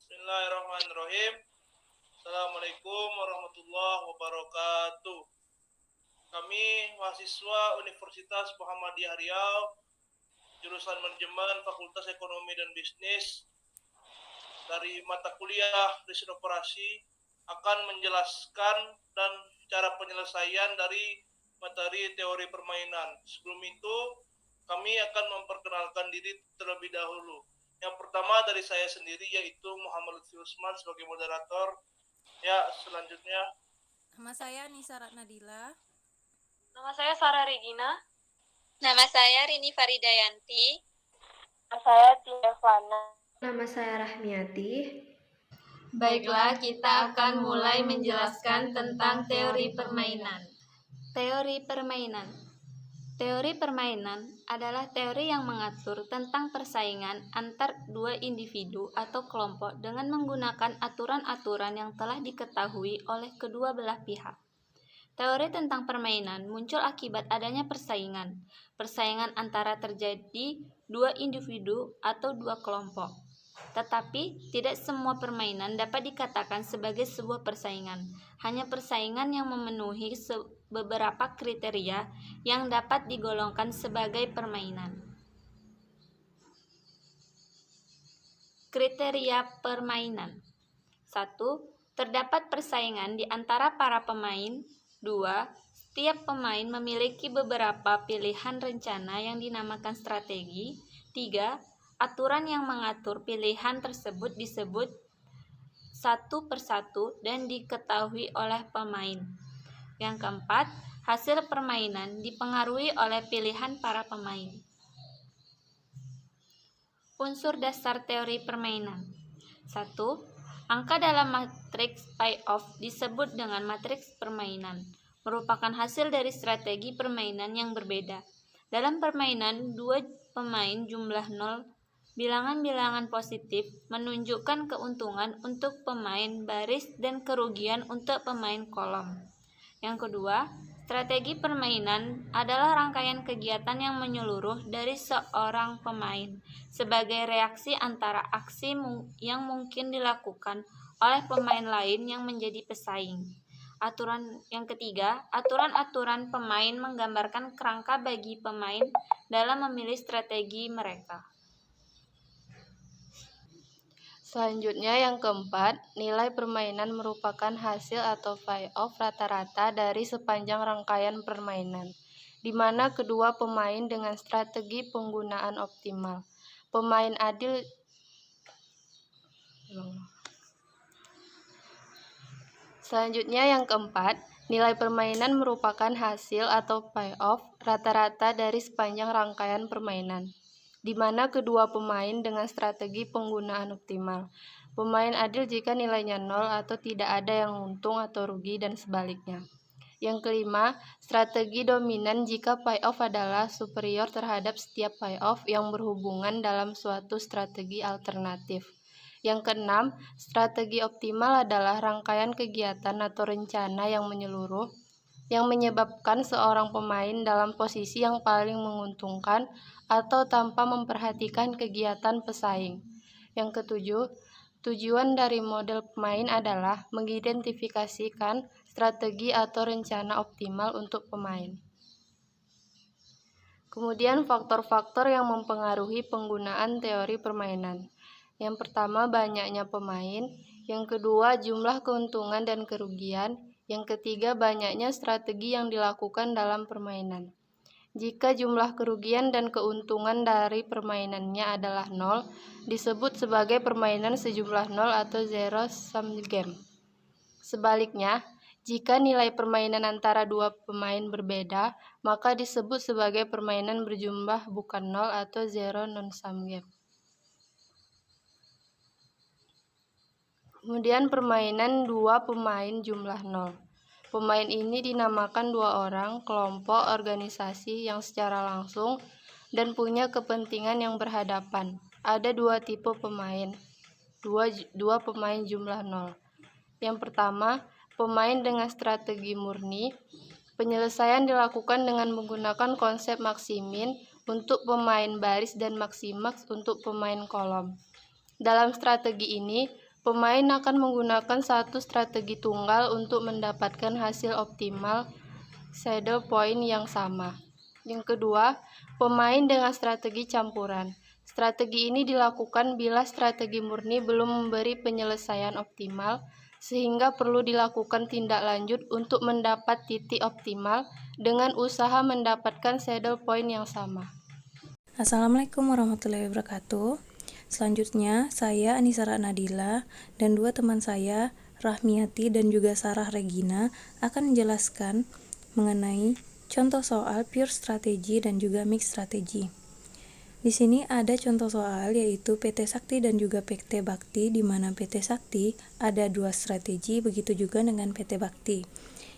Bismillahirrahmanirrahim. Assalamualaikum warahmatullahi wabarakatuh. Kami mahasiswa Universitas Muhammadiyah Riau, jurusan Manajemen Fakultas Ekonomi dan Bisnis, dari mata kuliah Riset Operasi akan menjelaskan dan cara penyelesaian dari materi teori permainan. Sebelum itu, kami akan memperkenalkan diri terlebih dahulu. Yang pertama dari saya sendiri, yaitu Muhammad Lutfi Usman sebagai moderator. Ya, selanjutnya. Nama saya Nisa Ratnadila. Nama saya Sarah Regina. Nama saya Rini Faridayanti. Nama saya Tia Fana. Nama saya Rahmiati. Baiklah, kita akan mulai menjelaskan tentang teori permainan. Teori permainan. Teori permainan adalah teori yang mengatur tentang persaingan antar dua individu atau kelompok dengan menggunakan aturan-aturan yang telah diketahui oleh kedua belah pihak. Teori tentang permainan muncul akibat adanya persaingan. Persaingan antara terjadi dua individu atau dua kelompok. Tetapi, tidak semua permainan dapat dikatakan sebagai sebuah persaingan. Hanya persaingan yang memenuhi beberapa kriteria yang dapat digolongkan sebagai permainan. Kriteria permainan. 1. Terdapat persaingan di antara para pemain. 2. Setiap pemain memiliki beberapa pilihan rencana yang dinamakan strategi. 3. Aturan yang mengatur pilihan tersebut disebut satu persatu dan diketahui oleh pemain. Yang keempat, hasil permainan dipengaruhi oleh pilihan para pemain. Unsur dasar teori permainan. 1. Angka dalam matriks payoff disebut dengan matriks permainan, merupakan hasil dari strategi permainan yang berbeda. Dalam permainan, dua pemain jumlah 0, bilangan-bilangan positif menunjukkan keuntungan untuk pemain baris dan kerugian untuk pemain kolom. Yang kedua, strategi permainan adalah rangkaian kegiatan yang menyeluruh dari seorang pemain sebagai reaksi antara aksi yang mungkin dilakukan oleh pemain lain yang menjadi pesaing. Yang ketiga, aturan-aturan pemain menggambarkan kerangka bagi pemain dalam memilih strategi mereka. Selanjutnya yang keempat, nilai permainan merupakan hasil atau payoff rata-rata dari sepanjang rangkaian permainan, di mana kedua pemain dengan strategi penggunaan optimal. Pemain adil Selanjutnya yang keempat, nilai permainan merupakan hasil atau payoff rata-rata dari sepanjang rangkaian permainan, di mana kedua pemain dengan strategi penggunaan optimal. Pemain adil jika nilainya 0 atau tidak ada yang untung atau rugi dan sebaliknya. Yang kelima, strategi dominan jika payoff adalah superior terhadap setiap payoff yang berhubungan dalam suatu strategi alternatif. Yang keenam, strategi optimal adalah rangkaian kegiatan atau rencana yang menyeluruh yang menyebabkan seorang pemain dalam posisi yang paling menguntungkan atau tanpa memperhatikan kegiatan pesaing. Yang ketujuh, tujuan dari model pemain adalah mengidentifikasikan strategi atau rencana optimal untuk pemain. Kemudian faktor-faktor yang mempengaruhi penggunaan teori permainan. Yang pertama, banyaknya pemain. Yang kedua, jumlah keuntungan dan kerugian. Yang ketiga, banyaknya strategi yang dilakukan dalam permainan. Jika jumlah kerugian dan keuntungan dari permainannya adalah 0, disebut sebagai permainan sejumlah 0 atau zero sum game. Sebaliknya, jika nilai permainan antara dua pemain berbeda, maka disebut sebagai permainan berjumlah bukan 0 atau zero non sum game. Kemudian permainan dua pemain jumlah 0. Pemain ini dinamakan dua orang, kelompok, organisasi yang secara langsung dan punya kepentingan yang berhadapan. Ada dua tipe pemain, dua pemain jumlah 0. Yang pertama, pemain dengan strategi murni. Penyelesaian dilakukan dengan menggunakan konsep maksimin untuk pemain baris dan maksimaks untuk pemain kolom. Dalam strategi ini, Pemain akan menggunakan satu strategi tunggal untuk mendapatkan hasil optimal saddle point yang sama. Yang kedua, pemain dengan strategi campuran. Strategi ini dilakukan bila strategi murni belum memberi penyelesaian optimal, sehingga perlu dilakukan tindak lanjut untuk mendapat titik optimal dengan usaha mendapatkan saddle point yang sama. Assalamualaikum warahmatullahi wabarakatuh. Selanjutnya, saya Anissa Nadila dan dua teman saya, Rahmiati dan juga Sarah Regina, akan menjelaskan mengenai contoh soal pure strategi dan juga mix strategi. Di sini ada contoh soal yaitu PT Sakti dan juga PT Bakti, di mana PT Sakti ada dua strategi, begitu juga dengan PT Bakti,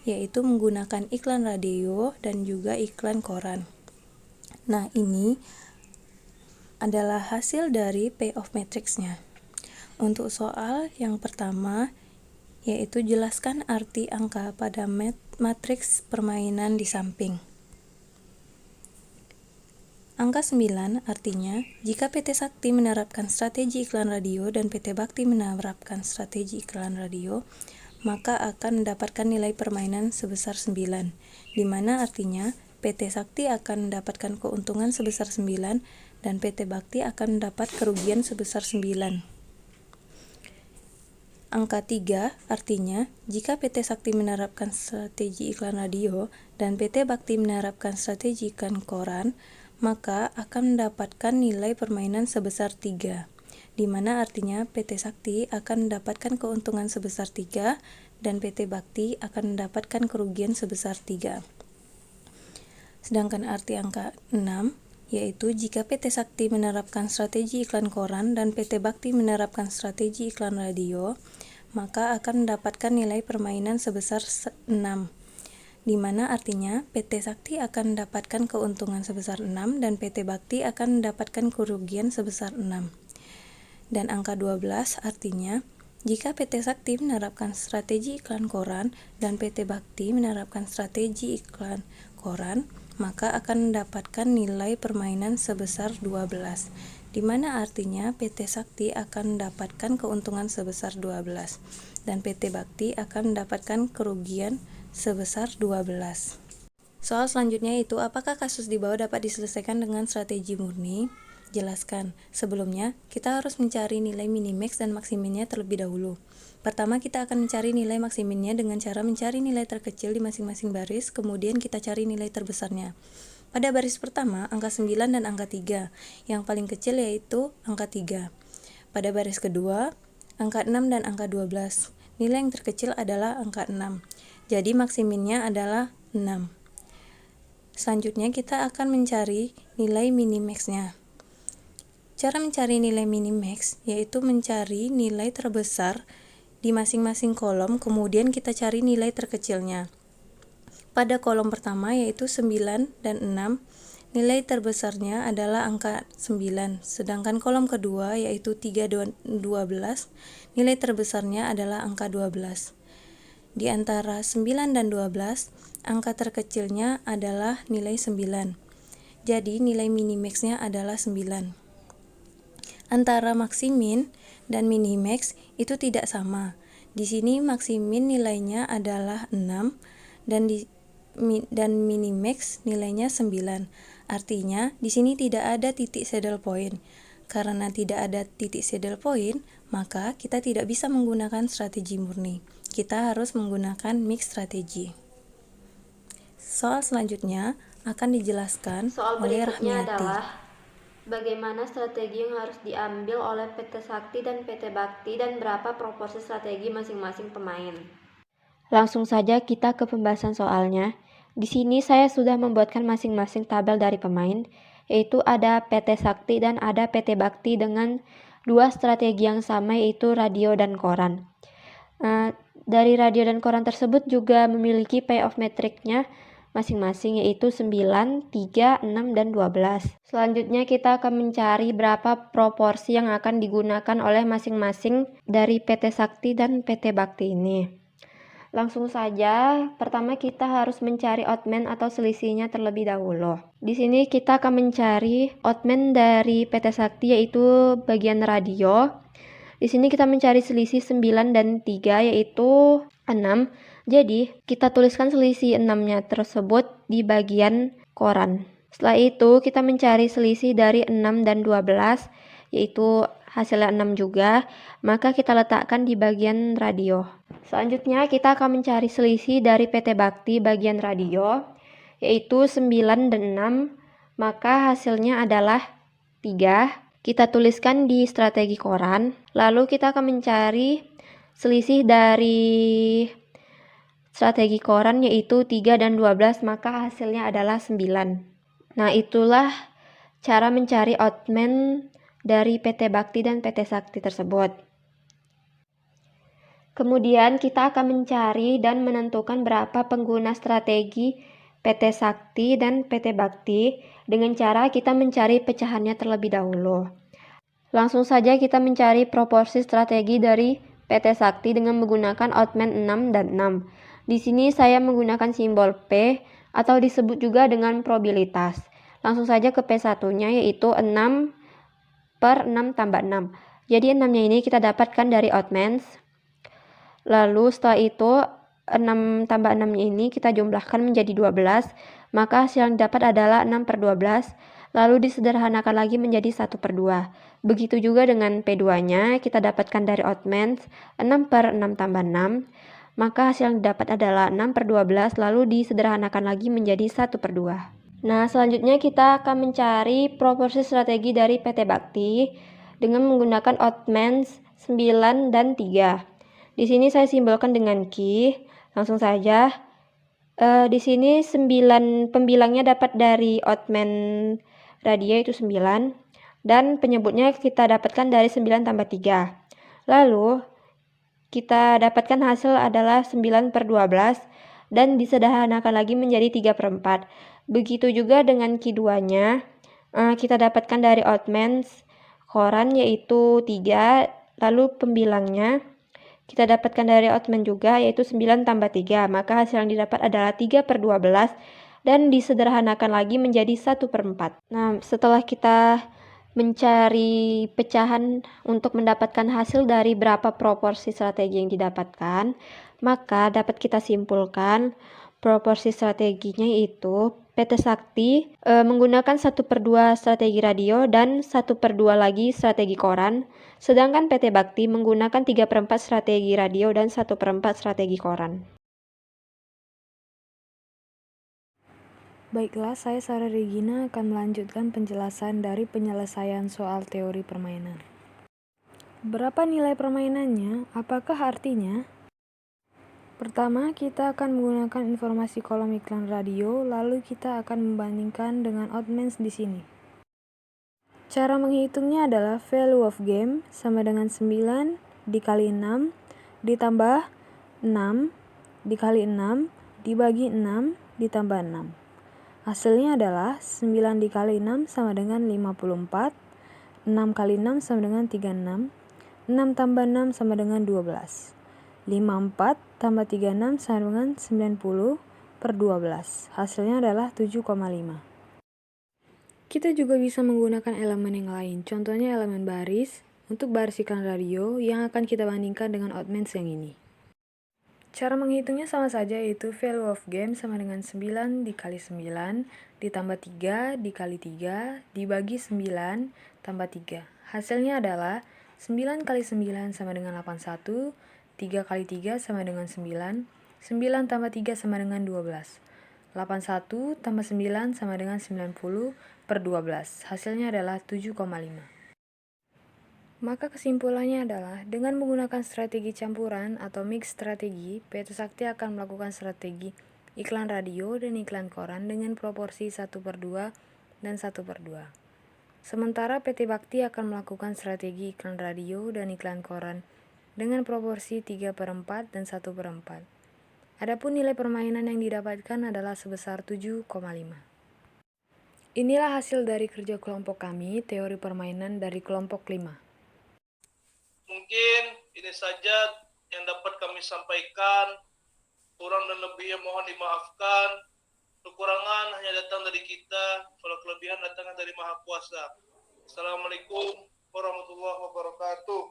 yaitu menggunakan iklan radio dan juga iklan koran. Nah, ini adalah hasil dari payoff matrix-nya. Untuk soal yang pertama, yaitu jelaskan arti angka pada matriks permainan di samping. Angka 9 artinya, jika PT Sakti menerapkan strategi iklan radio dan PT Bakti menerapkan strategi iklan radio, maka akan mendapatkan nilai permainan sebesar 9, di mana artinya PT Sakti akan mendapatkan keuntungan sebesar 9 dan PT Bakti akan mendapat kerugian sebesar 9. Angka 3 artinya, jika PT Sakti menerapkan strategi iklan radio dan PT Bakti menerapkan strategi iklan koran, maka akan mendapatkan nilai permainan sebesar 3, di mana artinya PT Sakti akan mendapatkan keuntungan sebesar 3 dan PT Bakti akan mendapatkan kerugian sebesar 3. Sedangkan arti angka 6, yaitu jika PT Sakti menerapkan strategi iklan koran dan PT Bakti menerapkan strategi iklan radio, maka akan mendapatkan nilai permainan sebesar 6, di mana artinya PT Sakti akan mendapatkan keuntungan sebesar 6 dan PT Bakti akan mendapatkan kerugian sebesar 6. Dan angka 12 artinya, jika PT Sakti menerapkan strategi iklan koran dan PT Bakti menerapkan strategi iklan koran, maka akan mendapatkan nilai permainan sebesar 12, di mana artinya PT Sakti akan mendapatkan keuntungan sebesar 12 dan PT Bakti akan mendapatkan kerugian sebesar 12. Soal selanjutnya itu, apakah kasus di bawah dapat diselesaikan dengan strategi murni? Jelaskan. Sebelumnya, kita harus mencari nilai minimax dan maksiminnya terlebih dahulu. Pertama, kita akan mencari nilai maksiminnya dengan cara mencari nilai terkecil di masing-masing baris, kemudian kita cari nilai terbesarnya. Pada baris pertama, angka 9 dan angka 3. Yang paling kecil yaitu angka 3. Pada baris kedua, angka 6 dan angka 12. Nilai yang terkecil adalah angka 6. Jadi maksiminnya adalah 6. Selanjutnya, kita akan mencari nilai minimaxnya. Cara mencari nilai minimax yaitu mencari nilai terbesar di masing-masing kolom, kemudian kita cari nilai terkecilnya. Pada kolom pertama yaitu 9 dan 6, nilai terbesarnya adalah angka 9, sedangkan kolom kedua yaitu 3 dan 12, nilai terbesarnya adalah angka 12. Di antara 9 dan 12, angka terkecilnya adalah nilai 9. Jadi nilai minimaxnya adalah 9. Antara maksimin dan minimax itu tidak sama. Di sini maksimin nilainya adalah 6 dan minimax nilainya 9. Artinya di sini tidak ada titik saddle point. Karena tidak ada titik saddle point, maka kita tidak bisa menggunakan strategi murni. Kita harus menggunakan mix strategi. Soal selanjutnya akan dijelaskan Soal oleh berikutnya Rahmiati. adalah bagaimana strategi yang harus diambil oleh PT Sakti dan PT Bakti dan berapa proporsi strategi masing-masing pemain. Langsung saja kita ke pembahasan soalnya. Di sini saya sudah membuatkan masing-masing tabel dari pemain, yaitu ada PT Sakti dan ada PT Bakti dengan dua strategi yang sama, yaitu radio dan koran. Dari radio dan koran tersebut juga memiliki payoff metriknya masing-masing, yaitu 9, 3, 6, dan 12. Selanjutnya kita akan mencari berapa proporsi yang akan digunakan oleh masing-masing dari PT Sakti dan PT Bakti ini. Langsung saja, pertama kita harus mencari oddman atau selisihnya terlebih dahulu. Di sini kita akan mencari oddman dari PT Sakti, yaitu bagian radio, Di sini kita mencari selisih 9 dan 3 yaitu 6. Jadi, kita tuliskan selisih 6-nya tersebut di bagian koran. Setelah itu, kita mencari selisih dari 6 dan 12 yaitu hasilnya 6 juga, maka kita letakkan di bagian radio. Selanjutnya, kita akan mencari selisih dari PT Bakti bagian radio yaitu 9 dan 6, maka hasilnya adalah 3. Kita tuliskan di strategi koran, lalu kita akan mencari selisih dari strategi koran yaitu 3 dan 12, maka hasilnya adalah 9. Nah, itulah cara mencari outman dari PT Bakti dan PT Sakti tersebut. Kemudian kita akan mencari dan menentukan berapa pengguna strategi PT Sakti dan PT Bakti dengan cara kita mencari pecahannya terlebih dahulu. Langsung saja kita mencari proporsi strategi dari PT Sakti dengan menggunakan outman 6 dan 6. Di sini saya menggunakan simbol P atau disebut juga dengan probabilitas. Langsung saja ke P1-nya yaitu 6 per 6 tambah 6. Jadi 6-nya ini kita dapatkan dari outmans. Lalu setelah itu 6 tambah 6-nya ini kita jumlahkan menjadi 12. Maka hasil yang dapat adalah 6 per 12. Lalu disederhanakan lagi menjadi 1 per 2. Begitu juga dengan P2-nya kita dapatkan dari outmans 6 per 6 tambah 6. Maka hasil yang dapat adalah 6 per 12 lalu disederhanakan lagi menjadi 1 per 2. Nah, selanjutnya kita akan mencari proporsi strategi dari PT Bakti dengan menggunakan outmans 9 dan 3. Di sini saya simbolkan dengan Q. Langsung saja. Di sini 9 pembilangnya dapat dari outman radio itu 9 dan penyebutnya kita dapatkan dari 9 tambah 3. Lalu kita dapatkan hasil adalah 9 per 12 dan disederhanakan lagi menjadi 3 per 4. Begitu juga dengan Q2-nya, kita dapatkan dari outmans koran yaitu 3, lalu pembilangnya kita dapatkan dari outman juga yaitu 9 tambah 3, maka hasil yang didapat adalah 3 per 12 dan disederhanakan lagi menjadi 1 per 4. Nah, setelah kita mencari pecahan untuk mendapatkan hasil dari berapa proporsi strategi yang didapatkan, maka dapat kita simpulkan proporsi strateginya itu PT Sakti menggunakan 1 per 2 strategi radio dan 1 per 2 lagi strategi koran, sedangkan PT Bakti menggunakan 3 per 4 strategi radio dan 1 per 4 strategi koran. Baiklah, saya Sarah Regina akan melanjutkan penjelasan dari penyelesaian soal teori permainan. Berapa nilai permainannya? Apakah artinya? Pertama, kita akan menggunakan informasi kolom iklan radio, lalu kita akan membandingkan dengan outmans di sini. Cara menghitungnya adalah value of game sama dengan 9 dikali 6 ditambah 6 dikali 6 dibagi 6 ditambah 6. Hasilnya adalah 9 dikali 6 sama dengan 54, 6 kali 6 sama dengan 36, 6 tambah 6 sama dengan 12, 54 tambah 36 sama dengan 90 per 12. Hasilnya adalah 7,5. Kita juga bisa menggunakan elemen yang lain, contohnya elemen baris, untuk baris iklan radio yang akan kita bandingkan dengan outmans yang ini. Cara menghitungnya sama saja, yaitu value of game sama dengan 9 dikali 9 ditambah 3 dikali 3 dibagi 9 tambah 3. Hasilnya adalah 9 kali 9 sama dengan 81, 3 kali 3 sama dengan 9, 9 tambah 3 sama dengan 12. 81 tambah 9 sama dengan 90 per 12. Hasilnya adalah 7,5. Maka kesimpulannya adalah, dengan menggunakan strategi campuran atau mix strategi, PT Sakti akan melakukan strategi iklan radio dan iklan koran dengan proporsi 1 per 2 dan 1 per 2. Sementara PT Bakti akan melakukan strategi iklan radio dan iklan koran dengan proporsi 3 per 4 dan 1 per 4. Adapun nilai permainan yang didapatkan adalah sebesar 7,5. Inilah hasil dari kerja kelompok kami, teori permainan dari kelompok 5. Mungkin ini saja yang dapat kami sampaikan. Kurang dan lebihnya mohon dimaafkan. Kekurangan hanya datang dari kita, kalau kelebihan datang dari Maha Kuasa. Assalamualaikum warahmatullahi wabarakatuh.